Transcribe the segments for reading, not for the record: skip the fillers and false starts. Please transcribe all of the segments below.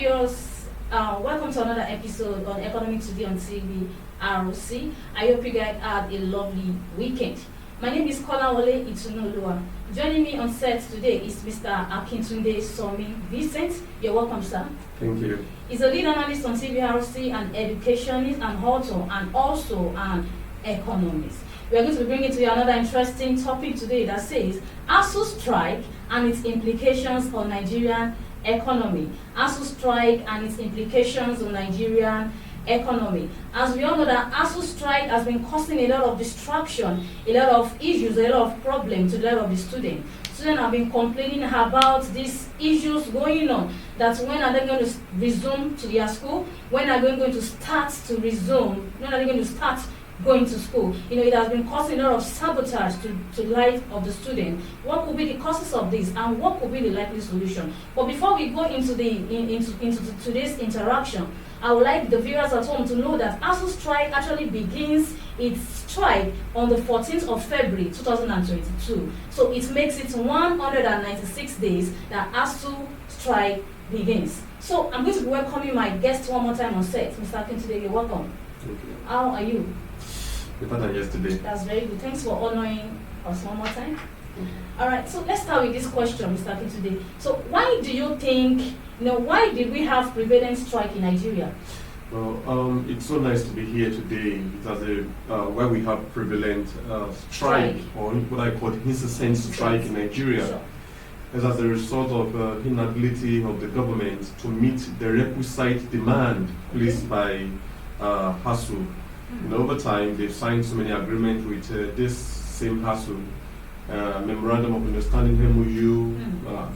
viewers, welcome to another episode on Economic Today on TV ROC. I hope you guys had a lovely weekend. My name is Kolawole Itunolua. Joining me on set today is Mr. Akintunde Somi Vincent. You're welcome, sir. Thank you. He's a lead analyst on TV ROC, an educationist, an author, and also an economist. We are going to be bringing to you another interesting topic today that says ASSU strike and its implications on Nigerian economy. ASSU strike and its implications on Nigerian economy. As we all know that ASSU strike has been causing a lot of distraction, a lot of issues, a lot of problems to a lot of the students. Students have been complaining about these issues going on, that when are they going to resume to their school, when are they going to start to resume, when are they going to start going to school. It has been causing a lot of sabotage to life of the student. What could be the causes of this, and what could be the likely solution? But before we go into today's interaction, I would like the viewers at home to know that ASSU strike actually begins its strike on the 14th of February 2022. So it makes it 196 days that ASSU strike begins. So I'm going to be welcoming my guest one more time on set. Mr. Akintunde, you're welcome. Thank you. How are you? Better than yesterday. That's very good. Thanks for honoring us one more time. All right, so let's start with this question, Mr. Akintunde. So why do you think, why did we have prevalent strike in Nigeria? Well, it's so nice to be here today. It's as where we have prevalent strike, or what I call incessant strike in Nigeria. Sure. As a result of inability of the government to meet the requisite demand placed by ASSU. Over time, they've signed so many agreements with this same ASSU, memorandum of understanding, MOU,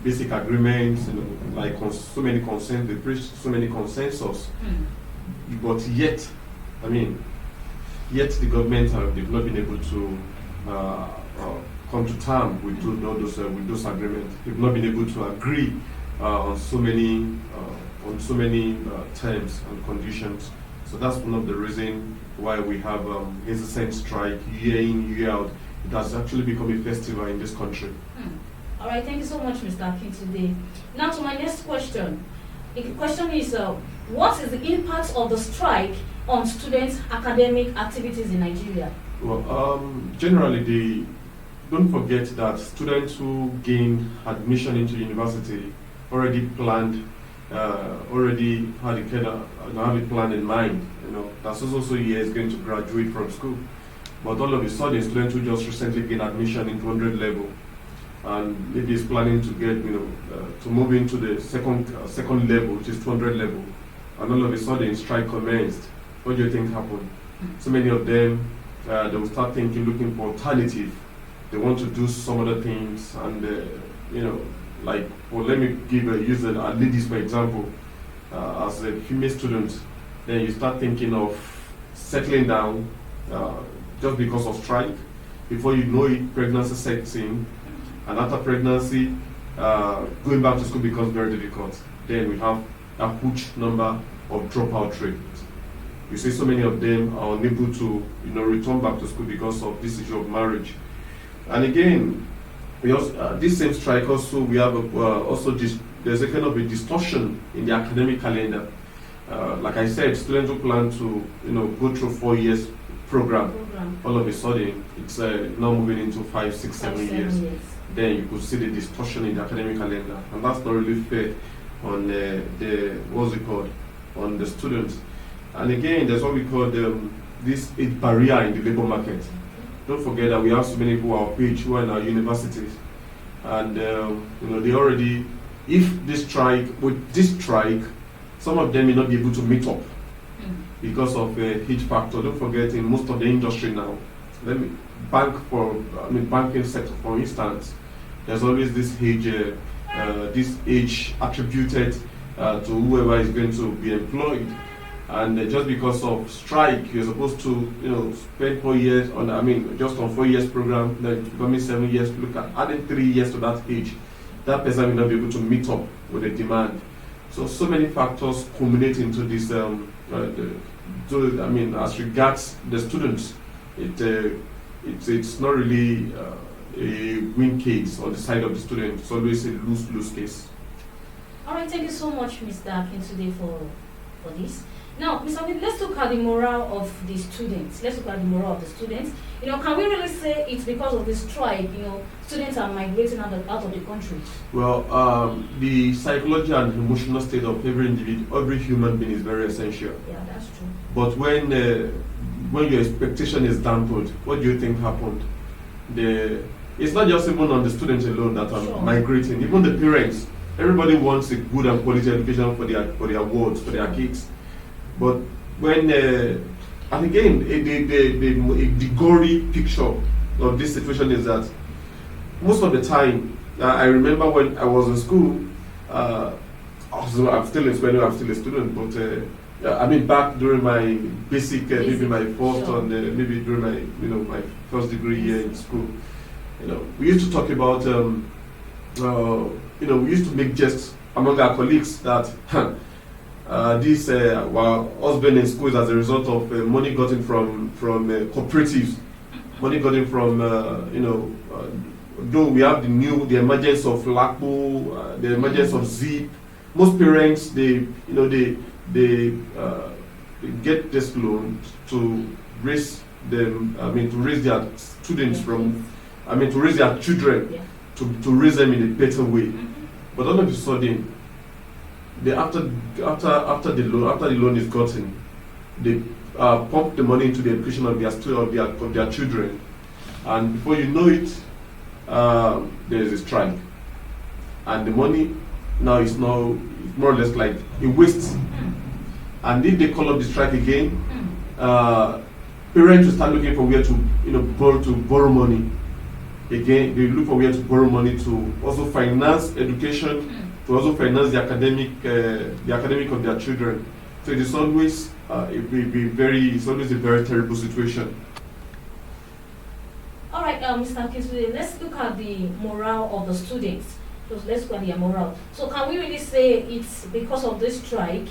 basic agreements, like so many consent, they reached so many consensus. But yet the government they've not been able to come to terms with those agreements. They've not been able to agree on so many terms and conditions. So that's one of the reasons why we have incessant strike year in, year out. It has actually become a festival in this country. All right, thank you so much, Mr. Akintunde. Now to my next question. The question is, what is the impact of the strike on students' academic activities in Nigeria? Well, generally, don't forget that students who gain admission into university already planned, already had it planned in mind. That so year is going to graduate from school, but all of a sudden, students who just recently gained admission into 100 level, and maybe is planning to get, to move into the second level, which is 200 level, and all of a sudden, strike commenced. What do you think happened? So many of them, they will start looking for alternative. They want to do some other things, and let me use a ladies for example. As a female student, then you start thinking of settling down just because of strike. Before you know it, pregnancy sets in, and after pregnancy, going back to school becomes very difficult. Then we have a huge number of dropout rate. You see, so many of them are unable to return back to school because of this issue of marriage. And again, we also this same strike also we have there's a kind of a distortion in the academic calendar. Like I said, students who plan to go through 4 years program, all of a sudden it's now moving into 5, 6, 7 years. Then you could see the distortion in the academic calendar, and that's not really fair on on the students. And again, there's what we call this barrier in the labor market. Don't forget that we have so many people our age who are in our universities, and they already, with this strike, some of them may not be able to meet up because of age factor. Don't forget, in most of the industry now, banking sector, for instance, there's always this age attributed to whoever is going to be employed. And just because of strike, you're supposed to, spend 4 years just on 4 years program, then becoming 7 years, look at adding 3 years to that age. That person will not be able to meet up with the demand. So many factors culminate into this, as regards the students, it's not really a win case on the side of the student. It's always a lose-lose case. All right, thank you so much, Mr. Akin, today for this. Now, Mr. Akin, let's look at the morale of the students. Let's look at the morale of the students. Can we really say it's because of the strike, students are migrating out of the country? Well, the psychology and emotional state of every individual, every human being is very essential. Yeah, that's true. But when your expectation is dampened, what do you think happened? It's not just even on the students alone that are Sure. migrating. Even the parents, everybody wants a good and quality education for their wards, for their kids. But when and again, the gory picture of this situation is that most of the time, I remember when I was in school, I'm still in school, I'm still a student, but back during my basic, maybe my fourth Sure. and maybe during my my first degree year in school, we used to talk about, we used to make jests among our colleagues that this us being in school is as a result of money gotten from cooperatives, money gotten from though we have the emergence of LACPO, the emergence of ZIP. Most parents they get this loan to raise them. To raise their students to raise their children, to raise them in a better way. Mm-hmm. But all of a sudden, after the loan is gotten, they pump the money into the education of their children, and before you know it, there is a strike, and the money now is more or less like a waste. And if they call up the strike again, parents will start looking for where to borrow money. Again, they look for where to borrow money to also finance education, to also finance the academic of their children. So it is always it's always a very terrible situation. All right, Mr. Akin, let's look at the morale of the students. So let's look at their morale. So can we really say it's because of this strike,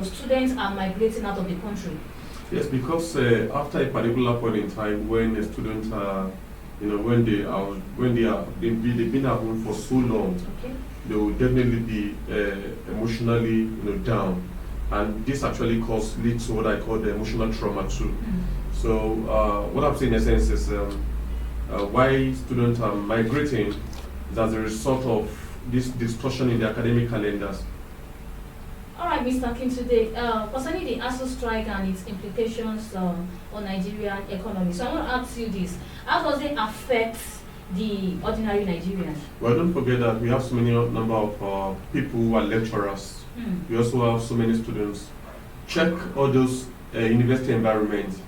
students are migrating out of the country? Yes, because after a particular point in time, when the students are, they've been at home for so long, Okay. they will definitely be emotionally, down, and this actually leads to what I call the emotional trauma too. So what I'm saying in essence is why students are migrating is as a result of this distortion in the academic calendars. All right, Mr. Akin, today, concerning the ASSU strike and its implications on Nigerian economy, so I want to ask you this. How does it affect the ordinary Nigerians? Well, don't forget that we have so many number of people who are lecturers. We also have so many students. Check all those university environments.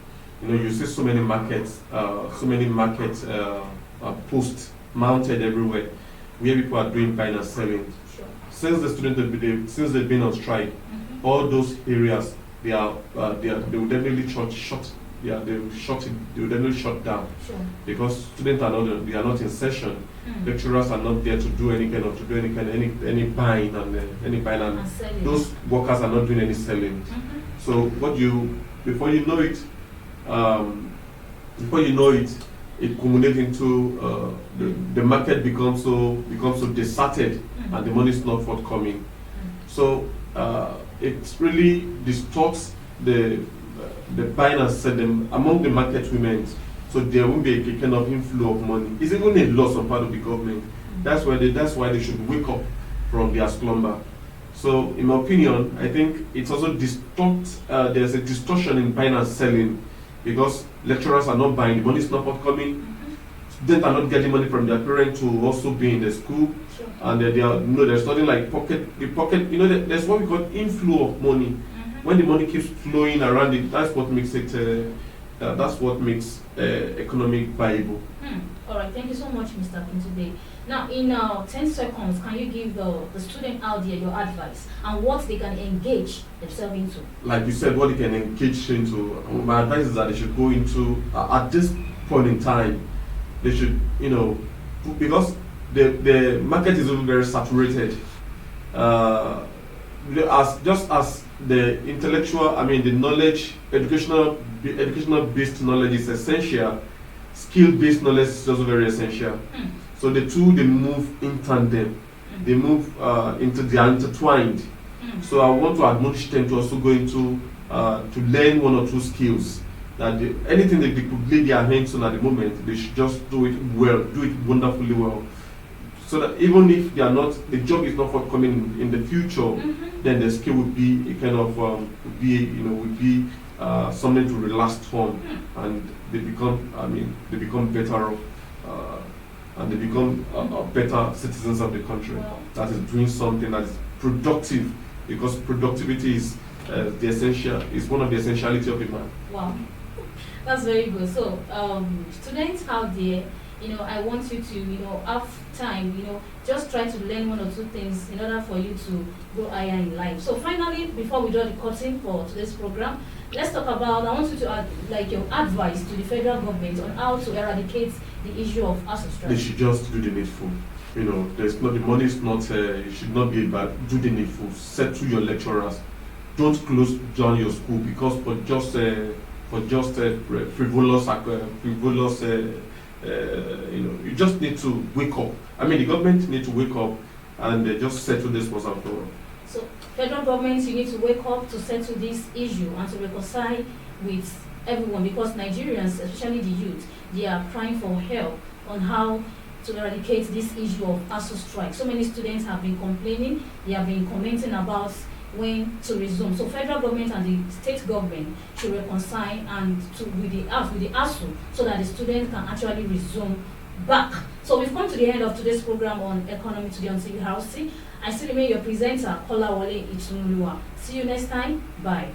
You see so many markets, posts mounted everywhere, where people are doing buying and selling. Sure. Since they've been on strike, all those areas they will definitely shut. Yeah, they will definitely shut down. Sure. Because students are not in session. Lecturers are not there to do any buying and selling. those workers are not doing any selling. So before you know it, it culminates into the market becomes so deserted, and the money is not forthcoming. So it really distorts the buying and selling among the market women. So there won't be a kind of inflow of money. It's even a loss on part of the government. That's why they should wake up from their slumber. So in my opinion, I think it's also there's a distortion in buying and selling, because lecturers are not buying, the money is not forthcoming. Students are not getting money from their parents to also be in the school. Sure. And there's nothing like pocket. There's what we call inflow of money. When the money keeps flowing around it, that's what makes it. That's what makes economic viable. All right, thank you so much, Mr. Akin, today. Now, in 10 seconds, can you give the student out there your advice and what they can engage themselves into? Like you said, what they can engage into. My advice is that they should go into at this point in time. They should, because the market is very saturated. As the intellectual, the knowledge, educational based knowledge is essential, skill based knowledge is also very essential. So the two, they move in tandem. they move into they are intertwined. So I want to admonish them to also go into to learn one or two skills. That anything that they could lay their hands on at the moment, they should just do it well, do it wonderfully well. So that even if they are not, the job is not forthcoming in the future, then the skill would be a kind of would be something to relax on, and they become better off, and they become better citizens of the country. Wow. That is doing something that is productive, because productivity is the essential, is one of the essentiality of a man. Wow, that's very good. So, students out there, I want you to, have time, just try to learn one or two things in order for you to go higher in life. So, finally, before we draw the curtain for today's program, let's talk about, I want you to add, your advice to the federal government on how to eradicate the issue of ASSU strike. They should just do the needful. There's not, the money is not, it should not be about, do the needful, settle your lecturers. Don't close down your school because for just frivolous, you just need to wake up. I mean, the government need to wake up and just settle this once and for all. So, federal government, you need to wake up to settle this issue and to reconcile with everyone, because Nigerians, especially the youth, they are crying for help on how to eradicate this issue of ASSU strike. So many students have been complaining, they have been commenting about when to resume. So federal government and the state government should reconcile and with the ASSU so that the students can actually resume back. So we've come to the end of today's program on Economy Today on TV House. I still remain your presenter, Kolawole Itunuluwa. See you next time. Bye.